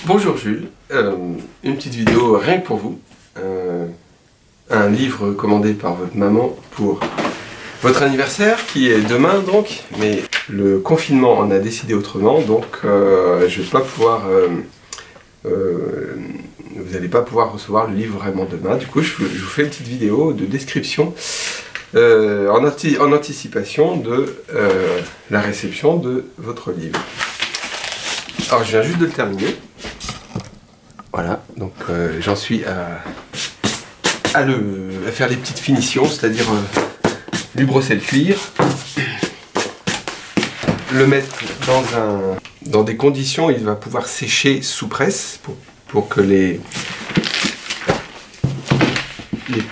Bonjour Jules, une petite vidéo rien que pour vous. Un livre commandé par votre maman pour votre anniversaire qui est demain donc, mais le confinement en a décidé autrement, donc je vais pas pouvoir, vous n'allez pas pouvoir recevoir le livre vraiment demain. Du coup je vous fais une petite vidéo de description en anticipation de la réception de votre livre. Alors je viens juste de le terminer. Voilà, donc j'en suis à faire les petites finitions, c'est-à-dire lui brosser le cuir, le mettre dans des conditions où il va pouvoir sécher sous presse pour que les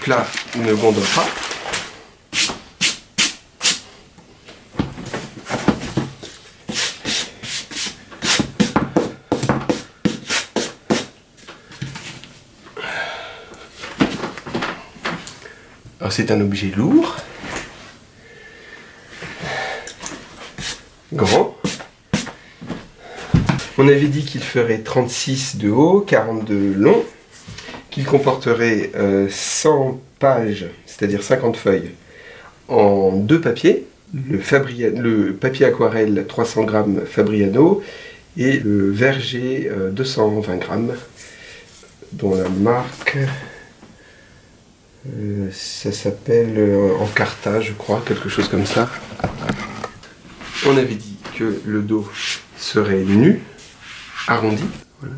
plats ne gondrent pas. Alors c'est un objet lourd, grand. On avait dit qu'il ferait 36 de haut, 40 de long, qu'il comporterait 100 pages, c'est-à-dire 50 feuilles, en deux papiers, le papier aquarelle 300 grammes Fabriano et le Verger 220 grammes, dont la marque... ça s'appelle Encarta, je crois, quelque chose comme ça. On avait dit que le dos serait nu, arrondi. Voilà.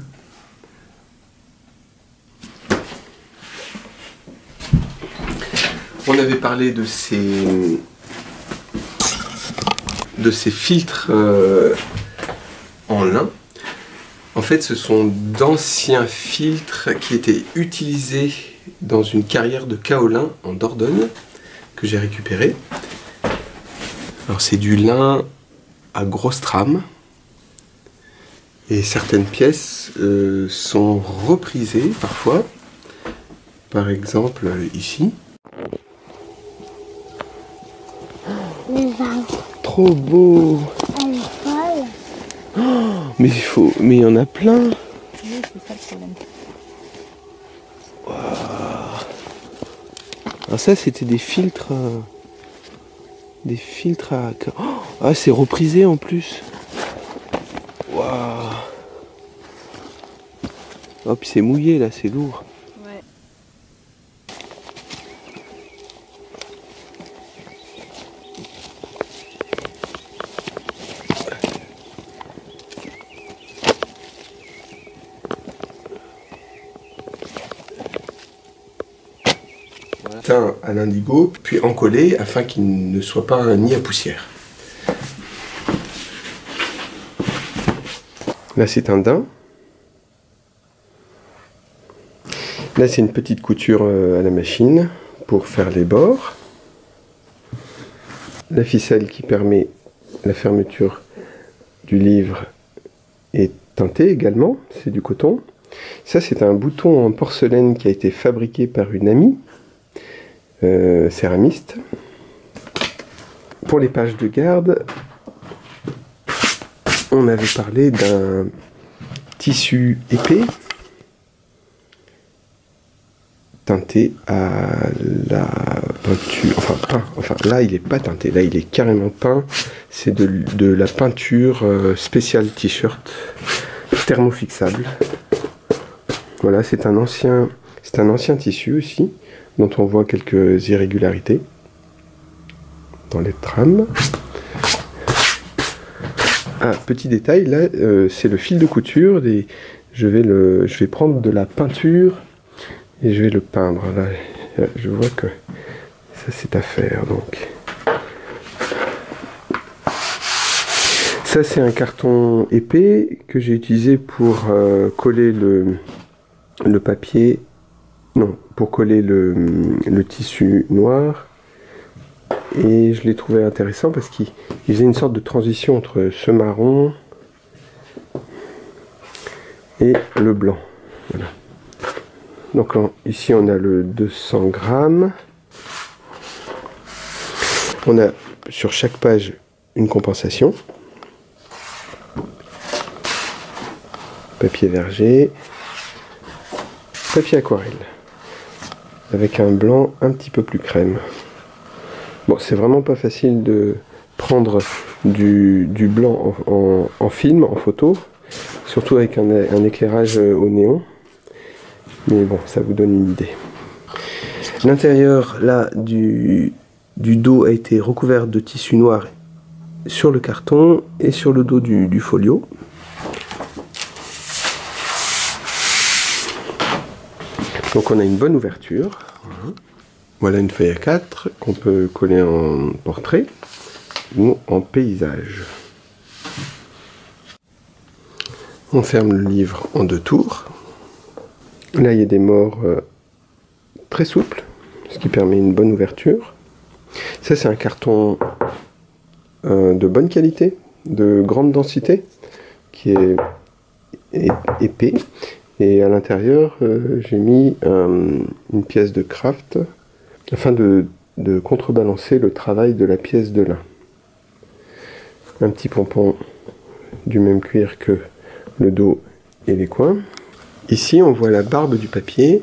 On avait parlé de ces filtres en lin. En fait, ce sont d'anciens filtres qui étaient utilisés dans une carrière de kaolin en Dordogne que j'ai récupéré. Alors c'est du lin à grosse trame et certaines pièces sont reprisées parfois. Par exemple ici. Trop beau. Elle est folle. Oh, mais il y en a plein. Oui, c'est ça le problème. Alors ça c'était des filtres à... Oh, ah c'est reprisé en plus. Waouh. Oh puis c'est mouillé là, c'est lourd. Ouais. Teint à l'indigo, puis encollé afin qu'il ne soit pas un nid à poussière. Là c'est un daim. Là c'est une petite couture à la machine pour faire les bords. La ficelle qui permet la fermeture du livre est teintée également, c'est du coton. Ça c'est un bouton en porcelaine qui a été fabriqué par une amie. Céramiste. Pour les pages de garde, on avait parlé d'un tissu épais teinté à la peinture, enfin là il est pas teinté, là il est carrément peint, c'est de la peinture spéciale t-shirt thermofixable. Voilà, c'est un ancien tissu aussi, dont on voit quelques irrégularités dans les trames. Ah, petit détail, là c'est le fil de couture. Je vais prendre de la peinture et je vais le peindre. Là, je vois que ça c'est à faire. Donc, ça c'est un carton épais que j'ai utilisé pour coller le papier. Non, pour coller le tissu noir. Et je l'ai trouvé intéressant parce qu'il faisait une sorte de transition entre ce marron et le blanc. Voilà. Donc ici on a le 200 grammes. On a sur chaque page une compensation. papier verger, papier aquarelle, avec un blanc un petit peu plus crème. Bon, c'est vraiment pas facile de prendre du blanc en film, en photo, surtout avec un éclairage au néon. Mais bon, ça vous donne une idée. L'intérieur là du dos a été recouvert de tissu noir sur le carton et sur le dos du folio. Donc on a une bonne ouverture. Voilà une feuille A4 qu'on peut coller en portrait ou en paysage. On ferme le livre en 2 tours. Là il y a des morts très souples, ce qui permet une bonne ouverture. Ça c'est un carton de bonne qualité, de grande densité, qui est épais. Et à l'intérieur, j'ai mis une pièce de craft afin de contrebalancer le travail de la pièce de lin. Un petit pompon du même cuir que le dos et les coins. Ici, on voit la barbe du papier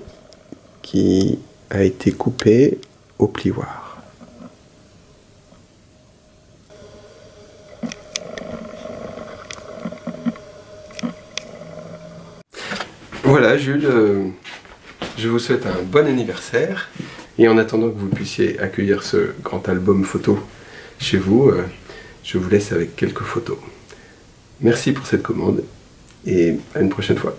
qui a été coupée au plioir. Voilà Jules, je vous souhaite un bon anniversaire et en attendant que vous puissiez accueillir ce grand album photo chez vous, je vous laisse avec quelques photos. Merci pour cette commande et à une prochaine fois.